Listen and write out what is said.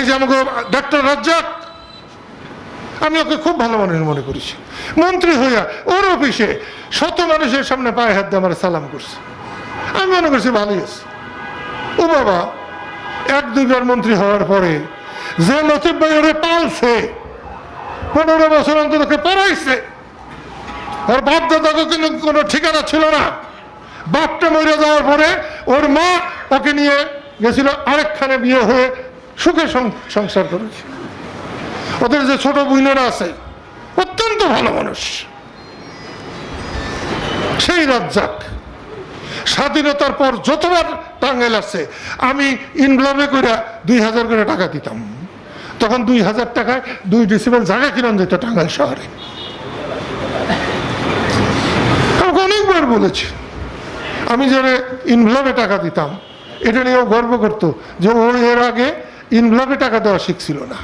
এই যে আমাকে ডাক্তার রাজ্জাক, আমি ওকে খুব ভালো মানুষ মনে করেছি। মন্ত্রী হইয়া ওর অফিসে শত মানুষের সামনে পায়ে হাত দিয়ে আমার সালাম করছে, আমি মনে করছি ভালোই আছে। ও বাবা, 1-2বার মন্ত্রী হওয়ার পরে যে লতিফ ভাই ওরে পালছে, 15 বছর অন্তত ওকে পড়াইছে, ওর বাপ দাদাকে কিন্তু কোনো ঠিকানা ছিল না। বাপটা মরে যাওয়ার পরে ওর মা ওকে নিয়ে গেছিল আরেকখানে বিয়ে হয়ে সুখে সংসার করেছে। ওদের যে ছোট বোনেরা আছে অত্যন্ত ভালো মানুষ। সেই রাজ্জাক স্বাধীনতার পর যতবার টাঙ্গাইল আসছে আমি ইনভলভে করে 2000 করে টাকা দিতাম। তখন 2000 টাকায় 2 ডেসিবেল জায়গা কিনান যেত টাঙ্গাইল শহরে। আমাকে অনেকবার বলেছি, আমি যারা ইনভলভে টাকা দিতাম এটা নিয়েও গর্ব করতো যে ও এর আগে ইনভলভে টাকা দেওয়া শিখছিল না।